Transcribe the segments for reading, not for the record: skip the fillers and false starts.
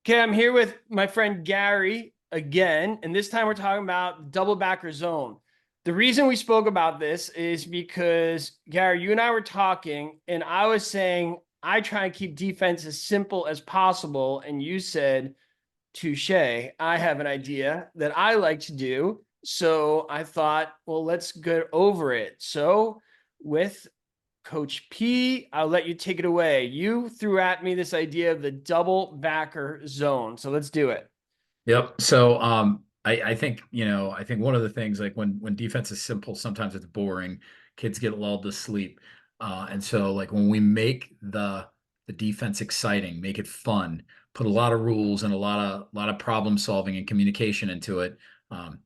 Okay, I'm here with my friend Gary again, and this time we're talking about double backer zone. The reason we spoke about this is because, Gary, you and I were talking, and I was saying I try and keep defense as simple as possible, and you said, touche, I have an idea that I like to do. So I thought, well, let's get over it. So with Coach P, I'll let you take it away. You threw at me this idea of the double backer zone. So let's do it. Yep. So I think, I think one of the things like when defense is simple, sometimes it's boring. Kids get lulled to sleep. And so like when we make the defense exciting, make it fun, put a lot of rules and a lot of problem solving and communication into it. Um,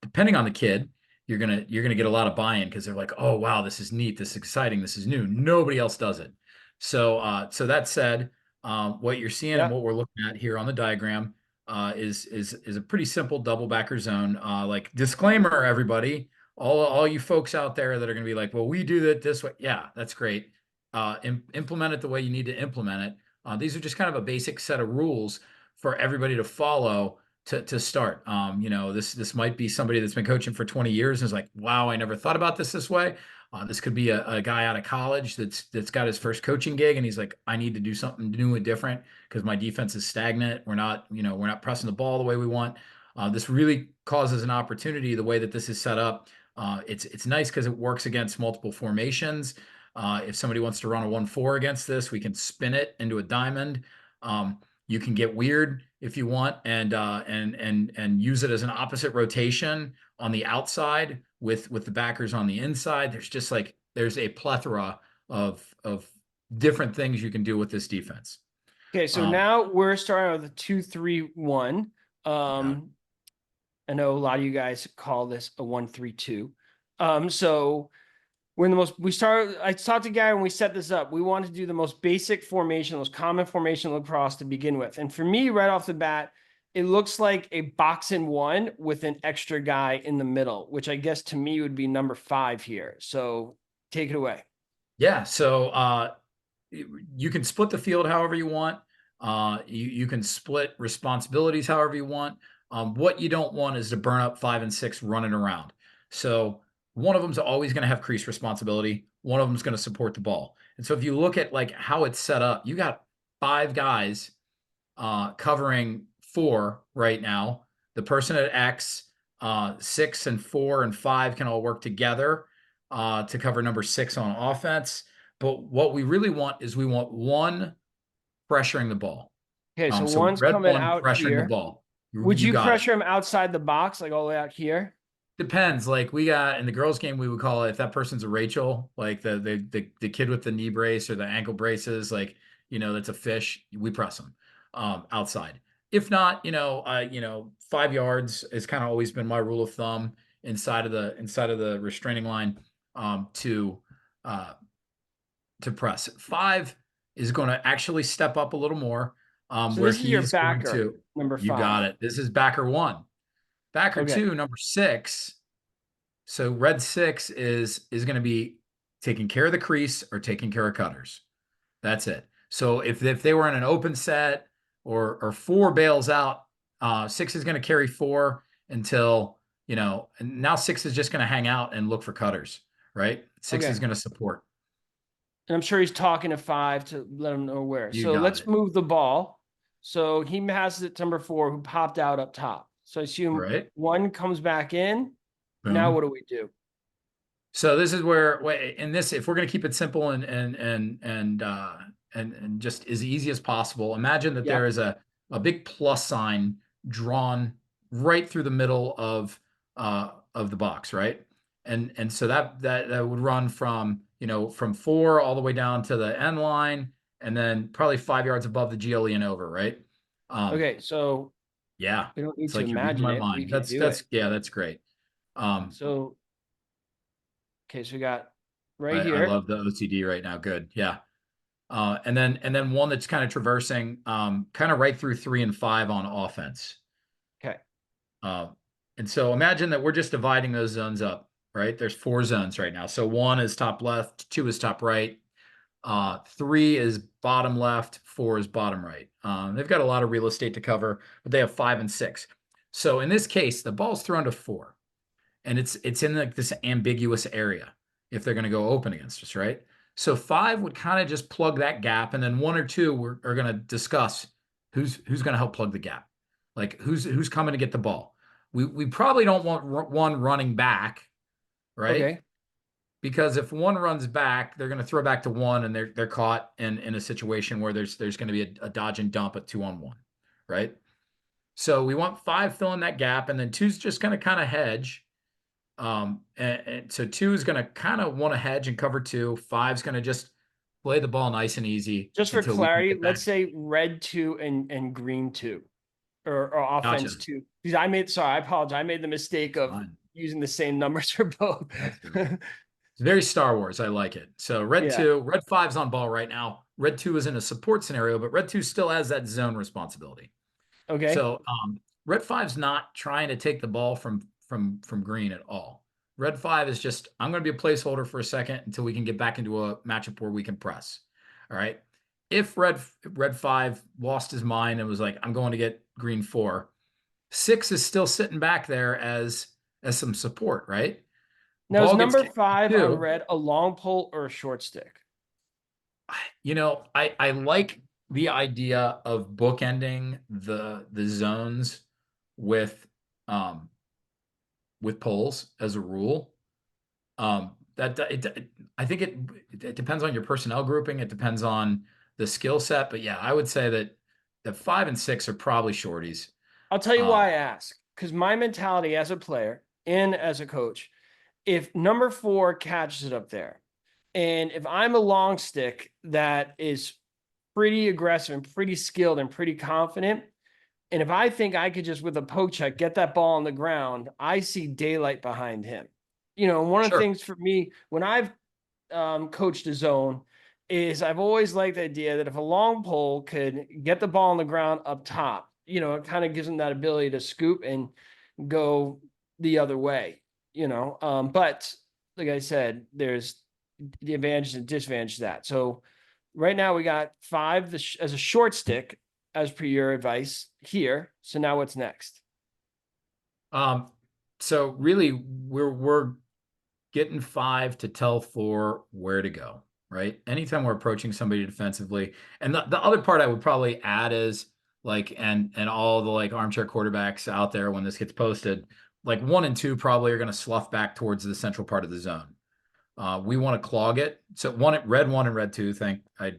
Depending on the kid, you're gonna get a lot of buy-in because they're like, oh wow, this is neat, this is exciting, this is new. Nobody else does it. So that said, what you're seeing and Yeah. what we're looking at here on the diagram is a pretty simple double backer zone. Like disclaimer, everybody, all you folks out there that are going to be like, well, we do that this way. Yeah, that's great. Implement it the way you need to implement it. These are just kind of a basic set of rules for everybody to follow to start. This might be somebody that's been coaching for 20 years and is like, wow, I never thought about this way. This could be a guy out of college that's got his first coaching gig and he's like, I need to do something new and different because my defense is stagnant. We're not pressing the ball the way we want. This really causes an opportunity the way that this is set up. It's nice because it works against multiple formations. If somebody wants to run a 1-4 against this, we can spin it into a diamond. You can get weird if you want and use it as an opposite rotation on the outside with the backers on the inside. There's a plethora of different things you can do with this defense. Okay. So Um, now we're starting with a 2-3-1. yeah. Um, I know a lot of you guys call this a 1-3-2. So we're in the most, I talked to Gary when we set this up. We wanted to do the most basic formation, the most common formation lacrosse to begin with. And for me, right off the bat, it looks like a box in one with an extra guy in the middle, which I guess to me would be number 5 here. So take it away. Yeah. You can split the field however you want. You can split responsibilities however you want. What you don't want is to burn up 5 and 6 running around. So one of them's always going to have crease responsibility. One of them's going to support the ball. And so if you look at like how it's set up, you got 5 guys covering 4 right now. The person at X, 6 and 4 and 5 can all work together to cover number 6 on offense. But what we really want is we want one pressuring the ball. Okay, so So one's red coming one out pressuring the here. ball. Would You you got it. pressure him outside the box, like all the way out here? Depends. Like we got in the girls' game, we would call it if that person's a Rachel, like the kid with the knee brace or the ankle braces, like that's a fish. We press them outside. If not, 5 yards has kind of always been my rule of thumb inside of the restraining line to uh, press. 5 is going to actually step up a little more, So where this is your he's going backer, to. number You got 5. it. This is backer 1. Backer Okay. 2, number 6. So red 6 is going to be taking care of the crease or taking care of cutters. That's it. So if they were in an open set or 4 bails out, 6 is going to carry 4 until and now 6 is just going to hang out and look for cutters, right? 6 is Okay. going to support. And I'm sure he's talking to 5 to let him know where. You So got let's it. move the ball. So he has it to number 4 who popped out up top. So I assume Right? 1 comes back in. Now Boom. what do we do? So this is where in this, if we're going to keep it simple and just as easy as possible, imagine that there Yep. is a big plus sign drawn right through the middle of the box, right? And so that would run from 4 all the way down to the end line, and then probably 5 yards above the GLE and over, right? Um, Okay. So yeah, we don't need it's to like you're reading imagine my it. We mind. can That's do it. that's yeah, that's great. Um, So, okay. So we got right I here. love the OCD right now. Good. Yeah. And then one that's kind of traversing, kind of right through 3 and 5 on offense. Okay. Uh, and so imagine that we're just dividing those zones up, right? There's 4 zones right now. So 1 is top left, 2 is top right. Three is bottom left, four is bottom right. They've got a lot of real estate to cover, but they have five and six. So in this case, the ball's thrown to four, and it's in like this ambiguous area if they're going to go open against us, right? So five would kind of just plug that gap, and then one or two are going to discuss who's going to help plug the gap, like who's coming to get the ball. We probably don't want one running back, right? Okay. Because if one runs back, they're going to throw back to one, and they're caught in a situation where there's going to be a dodge and dump at 2-on-1, right? So we want five filling that gap, and then two's just going to kind of hedge. And so two is going to kind of want to hedge and cover two. Five's going to just play the ball nice and easy Just for until we can clarity, get back. let's say red two and green two, or Gotcha. offense two. Because sorry, I apologize. I made the mistake of Fine. using the same numbers for both. That's good. It's very Star Wars. I like it. So Yeah. red five's on ball right now. Red two is in a support scenario, but red two still has that zone responsibility. Okay. So red five's not trying to take the ball from green at all. Red five is just, I'm going to be a placeholder for a second until we can get back into a matchup where we can press. All right. If red five lost his mind and was like, I'm going to get green four, six is still sitting back there as some support, right? Now is Ball gets number kicked five on two. red a long pole or a short stick? I like the idea of bookending the zones with um with poles as a rule. I think it depends on your personnel grouping. It depends on the skill set. But yeah, I would say that five and six are probably shorties. I'll tell you Um, why I ask. Because my mentality as a player and as a coach, if number four catches it up there, and if I'm a long stick that is pretty aggressive and pretty skilled and pretty confident, and if I think I could just with a poke check get that ball on the ground, I see daylight behind him. One of the sure. things for me when I've coached a zone is I've always liked the idea that if a long pole could get the ball on the ground up top, it kind of gives them that ability to scoop and go the other way, but like I said, there's the advantage and disadvantage to that. So right now we got five as a short stick, as per your advice here. So now what's next? Um, so really we're getting five to tell four where to go, right? Anytime we're approaching somebody defensively. And the other part I would probably add is like, and all the like armchair quarterbacks out there when this gets posted, like one and two probably are going to slough back towards the central part of the zone. We want to clog it. So red one and red two, I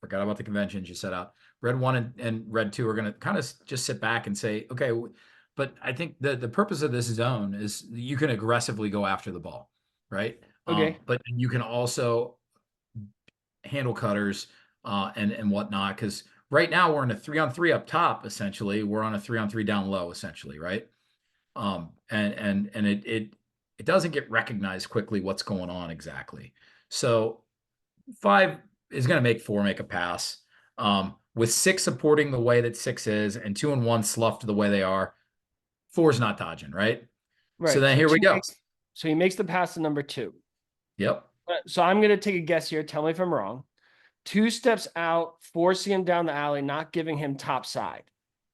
forgot about the conventions you set out. Red one and red two are going to kind of just sit back and say, okay, but I think the purpose of this zone is you can aggressively go after the ball, right? Okay. But you can also handle cutters and whatnot, because right now we're in a 3-on-3 up top. Essentially, we're on a 3-on-3 down low. Essentially, right? And it doesn't get recognized quickly what's going on exactly. So five is going to make four make a pass. With six supporting the way that six is, and two and one sloughed the way they are, four's not dodging, right? So Right. then So here we go. he makes the pass to number two. Yep, So I'm going to take a guess here. Tell me if I'm wrong. Two steps out, forcing him down the alley, not giving him top side.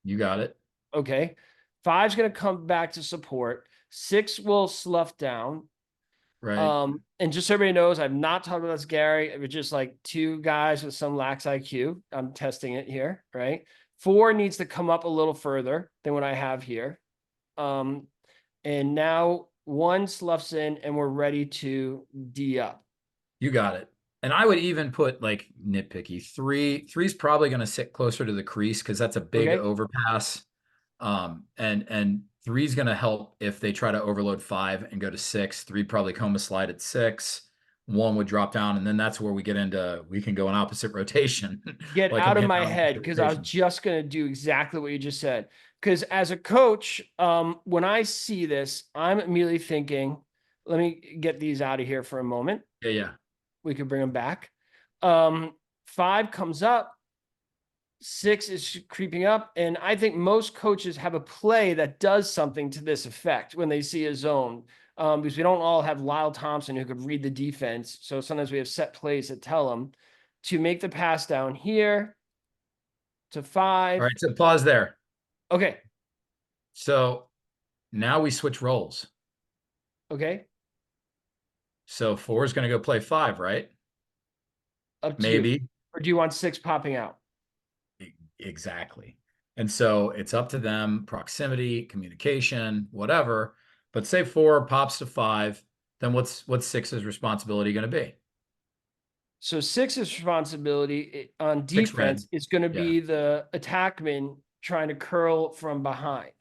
you got it. Okay. Five's going to come back to support. Six will slough down. Right. And just so everybody knows, I've not talked about this, Gary. It was just like two guys with some lax IQ. I'm testing it here, right? Four needs to come up a little further than what I have here. And now one sloughs in and we're ready to D up. You got it. And I would even put like nitpicky three's probably going to sit closer to the crease because that's a big Okay. overpass. And three's going to help if they try to overload five and go to six. Three probably coma slide at six. One would drop down, and then that's where we can go in opposite rotation. Get Like I'm out of hitting my head opposite because I was rotation. just going to do exactly what you just said. Because as a coach, when I see this, I'm immediately thinking, let me get these out of here for a moment. Yeah, yeah. We could bring them back. Five comes up, six is creeping up, and I think most coaches have a play that does something to this effect when they see a zone. Because we don't all have Lyle Thompson who could read the defense. So sometimes we have set plays that tell them. to make the pass down here to All 5. right, so pause there. Okay. So now we switch roles. Okay. So 4 is going to go play 5, right? Up to you. Maybe. Or do you want 6 popping out? Exactly. And so it's up to them, proximity, communication, whatever. But say 4 pops to 5, then what's 6's responsibility going to be? So 6's responsibility on 6 red. defense is going to Yeah. be the attackman trying to curl from behind.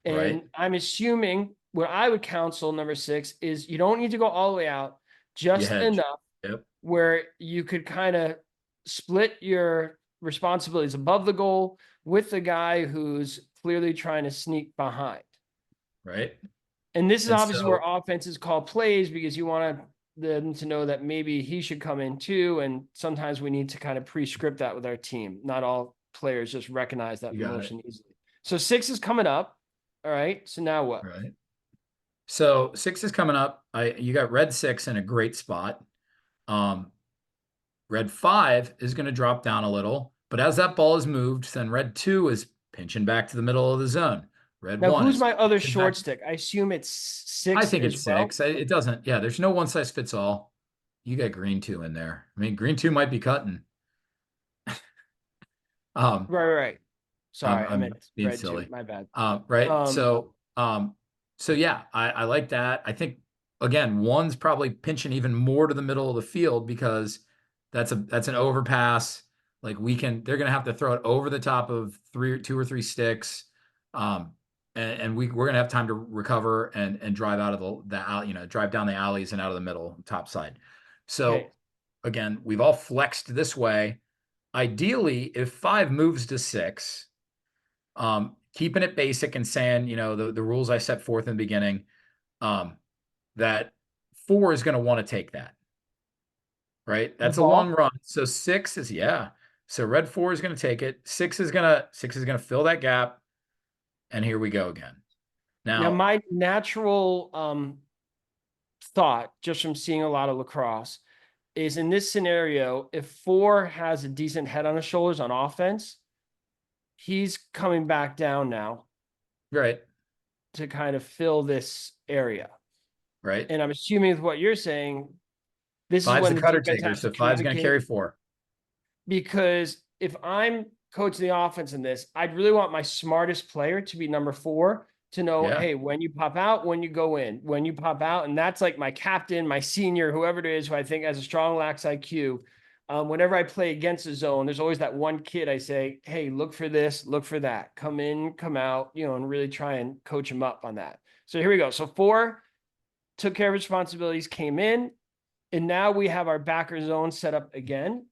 Right. And I'm assuming what I would counsel number 6 is you don't need to go all the way out, You just hedge. enough Yep. where you could kind of split your responsibilities above the goal with the guy who's clearly trying to sneak behind. Right. And this is And obviously where so offenses call plays because you want them to know that maybe he should come in too. And sometimes we need to kind of pre-script that with our team. Not all players just recognize that you got it. motion easily. So 6 is coming up. All right. So now what? Right. So 6 is coming up. You got red 6 in a great spot. Um, red 5 is going to drop down a little, but as that ball is moved, then red 2 is pinching back to the middle of the zone. Red Now, 1 who's is my other pinching back. short stick? I assume it's I 6 think as it's well. 6. It doesn't, yeah, there's no one size fits all. You got green 2 in there. I mean, green 2 might be cutting. Um, Right. Sorry, I I'm meant being red too. silly. My bad. Right. Um, So yeah, I like that. I think again, 1's probably pinching even more to the middle of the field because that's an overpass. Like they're gonna have to throw it over the top of 2 or 3 sticks. And we're gonna have time to recover and drive out of drive down the alleys and out of the middle, top side. okay. So again, we've all flexed this way. Ideally, if 5 moves to 6, keeping it basic and saying, the rules I set forth in the beginning, um, that 4 is going to want to take that, right? The That's a long ball. run. So 6 is, yeah. So red 4 is going to take it. 6 is going to fill that gap. And here we go again. Now, Now, my natural thought, just from seeing a lot of lacrosse, is in this scenario, if 4 has a decent head on his shoulders on offense, he's coming back down now right, to kind of fill this area. right. And I'm assuming with what you're saying, this is 5's when the the cutter defense taker. has to So 5's going to communicate. carry 4. Because if I'm coaching the offense in this, I'd really want my smartest player to be number 4 to know, Yeah. hey, when you pop out, when you go in, when you pop out. And that's like my captain, my senior, whoever it is, who I think has a strong lax IQ. Whenever I play against a zone, there's always that one kid I say, hey, look for this, look for that, come in, come out, and really try and coach him up on that. So here we go. So 4 took care of responsibilities, came in, and now we have our backer zone set up again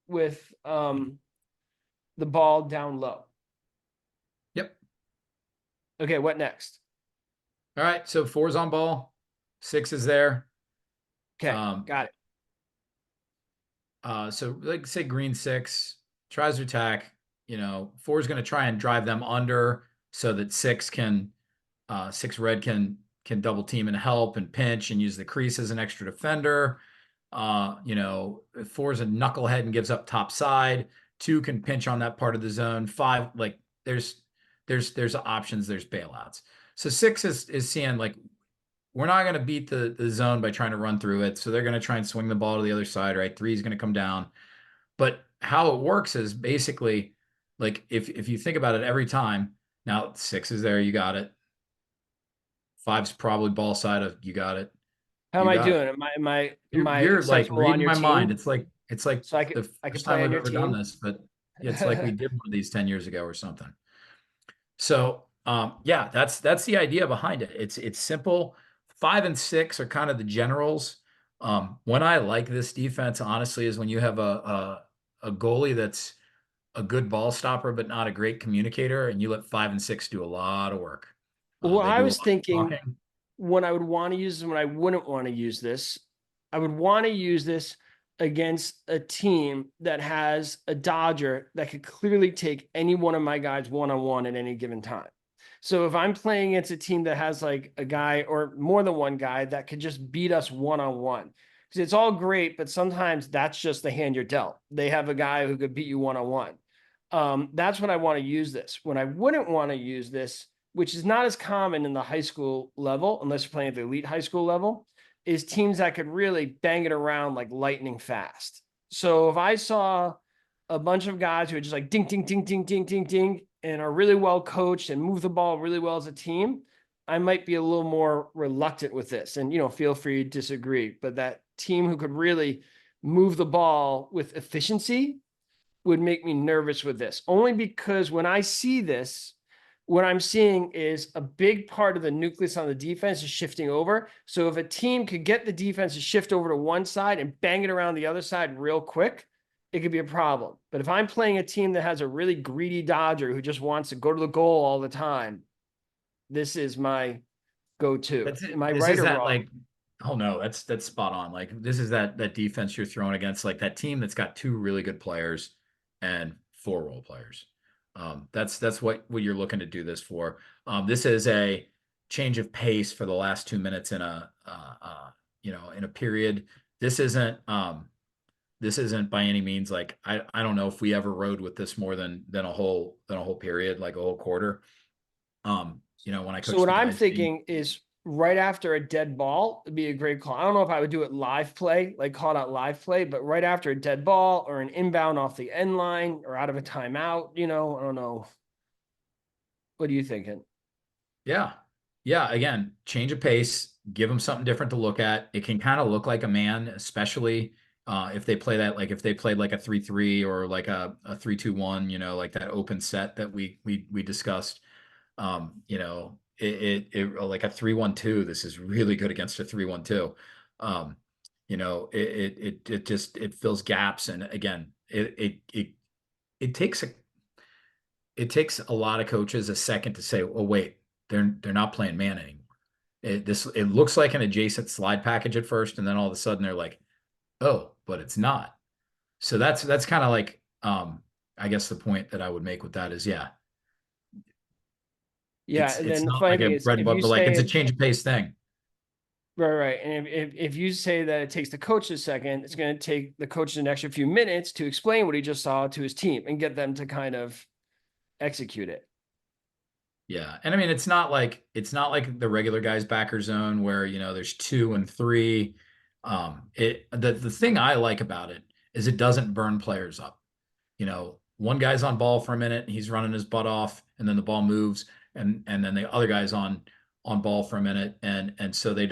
with the ball down low. Yep. Okay, what next? All right. So 4's on ball. 6 is there. Okay, got it. So like say green 6 tries to attack, 4 is going to try and drive them under so that 6 red can double team and help and pinch and use the crease as an extra defender. 4 is a knucklehead and gives up top side. 2 can pinch on that part of the zone. 5, like there's options, there's bailouts. So 6 is seeing like we're not going to beat the zone by trying to run through it. So they're going to try and swing the ball to the other side, right? 3 is going to come down. But how it works is basically like if you think about it every time, now 6 is there, you got it. 5's probably ball side of you got it. How am You I got it. doing? Am I You're like acceptable on reading your my mind. team? It's like So the I could first time play on I've your ever done team? this, but it's like we did one of these 10 years ago or something. So yeah, that's the idea behind it. It's simple. 5 and 6 are kind of the generals. When I like this defense, honestly, is when you have a goalie that's a good ball stopper, but not a great communicator, and you let 5 and 6 do a lot of work. Well, They I do a was lot of thinking talking. when I would want to use this and when I wouldn't want to use this. I would want to use this against a team that has a Dodger that could clearly take any one of my guys one-on-one at any given time. So if I'm playing against a team that has like a guy or more than one guy that could just beat us one-on-one, Because it's all great, but sometimes that's just the hand you're dealt. They have a guy who could beat you one-on-one. That's when I want to use this. When I wouldn't want to use this, which is not as common in the high school level, unless you're playing at the elite high school level, is teams that could really bang it around like lightning fast. So if I saw a bunch of guys who are just like ding, ding, ding, ding, ding, ding, ding, and are really well coached and move the ball really well as a team, I might be a little more reluctant with this. And, feel free to disagree, but that team who could really move the ball with efficiency would make me nervous with this, only because when I see this, what I'm seeing is a big part of the nucleus on the defense is shifting over. So if a team could get the defense to shift over to one side and bang it around the other side real quick, it could be a problem. But if I'm playing a team that has a really greedy Dodger who just wants to go to the goal all the time, this is my go-to. That's it. Am I This right is or that wrong? like, oh no, that's spot on. Like this is that defense you're throwing against like that team that's got two really good players and four role players. That's what you're looking to do this for. This is a change of pace for the last 2 minutes in in a period. This isn't by any means like I don't know if we ever rode with this more than a whole period, like a whole quarter. When I So coached what the I'm guys team. thinking is right after a dead ball would be a great call. I don't know if I would do it live play, like call it out live play, but right after a dead ball or an inbound off the end line or out of a timeout, I don't know. What are you thinking? Yeah. Yeah. Again, change of pace, give them something different to look at. It can kind of look like a man, especially if they play that, like if they played like a 3-3 or like a 3-2-1, like that open set that we discussed. Like a 3-1-2. This is really good against a 3-1-2. It just it fills gaps. And again, it takes a lot of coaches a second to say, oh wait, they're not playing man anymore. It looks like an adjacent slide package at first, and then all of a sudden they're like, oh, but it's not. So that's kind of like I guess the point that I would make with that is, yeah, Yeah, it's and it's then the not funny like thing a is bread and if butter, you but like it's say a change of pace thing. right, and if you say that it takes the coach a second, it's going to take the coach an extra few minutes to explain what he just saw to his team and get them to kind of execute it. Yeah. And I mean, it's not like the regular guys backer zone where, there's 2 and 3. The thing I like about it is it doesn't burn players up. One guy's on ball for a minute, he's running his butt off, and then the ball moves, and then the other guy's on ball for a minute, and so they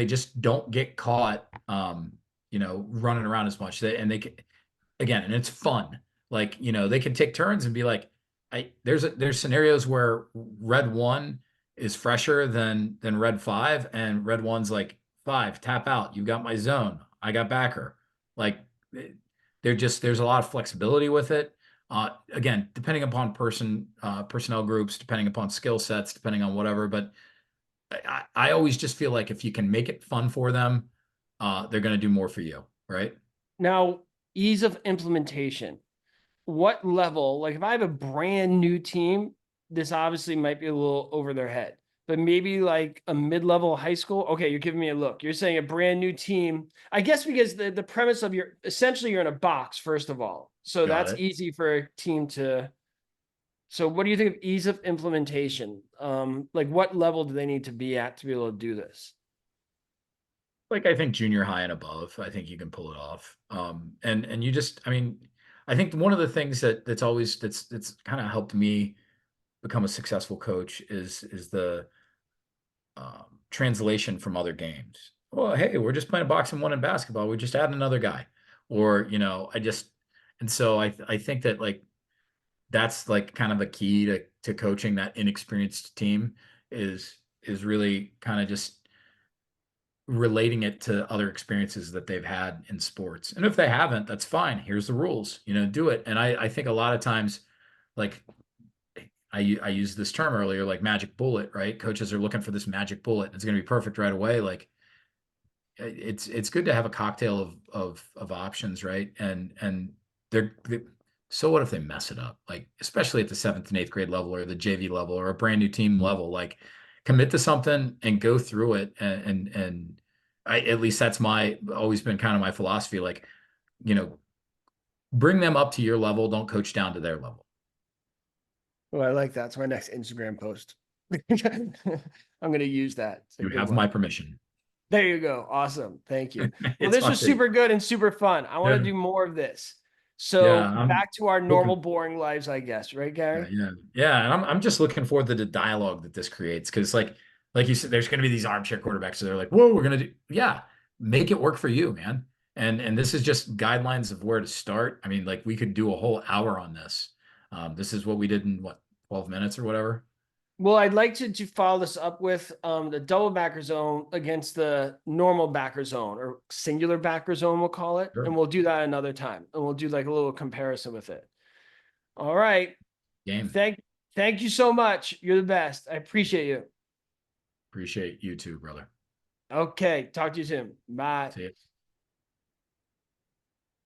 just don't get caught running around as much. Again, and it's fun. Like, they can take turns and be like, there's scenarios where red 1 is fresher than red 5, and red 1's like, 5, tap out. You got my zone. I got backer. Like, there's a lot of flexibility with it. Again, depending upon personnel groups, depending upon skill sets, depending on whatever. But I always just feel like if you can make it fun for them, they're going to do more for you, right? Now, ease of implementation. What level, like if I have a brand new team, this obviously might be a little over their head, but maybe like a mid-level high school. Okay, you're giving me a look. You're saying a brand new team. I guess because the premise of your essentially you're in a box, first of all. So Got that's it. easy for a team to. So what do you think of ease of implementation? Like what level do they need to be at to be able to do this? Like I think junior high and above, I think you can pull it off. And you just, I mean, I think one of the things that's kind of helped me become a successful coach is the translation from other games. Well, hey, we're just playing boxing one in basketball. We just add another guy, or and so I think that like that's like kind of the key to coaching that inexperienced team is really kind of just relating it to other experiences that they've had in sports. And if they haven't, that's fine. Here's the rules, do it. And I think a lot of times, like I used this term earlier, like magic bullet, right? Coaches are looking for this magic bullet. It's going to be perfect right away. Like it's good to have a cocktail of options, right? And so what if they mess it up? Like, especially at the 7th and 8th grade level or the JV level or a brand new team level, like, commit to something and go through it. And I, at least that's always been kind of my philosophy. Like, you know, bring them up to your level. Don't coach down to their level. Oh, I like that. It's my next Instagram post. I'm going to use that. It's a You good have one. my permission. There you go. Awesome. Thank you. Well, It's this my was thing. super good and super fun. I want to Yeah. do more of this. Yeah. So I'm back to our normal, looking. boring lives, I guess. Right, Yeah, Gary? yeah, yeah. And I'm just looking forward to the dialogue that this creates because, like you said, there's going to be these armchair quarterbacks. So they're like, "Whoa, we're gonna do, yeah, make it work for you, man." And this is just guidelines of where to start. I mean, like we could do a whole hour on this. This is what we did in what 12 minutes or whatever. Well, I'd like to follow this up with the double backer zone against the normal backer zone or singular backer zone, we'll call it. Sure. And we'll do that another time. And we'll do like a little comparison with it. All right. Game. Thank you so much. You're the best. I appreciate you. Appreciate you too, brother. Okay. Talk to you soon. Bye. See you.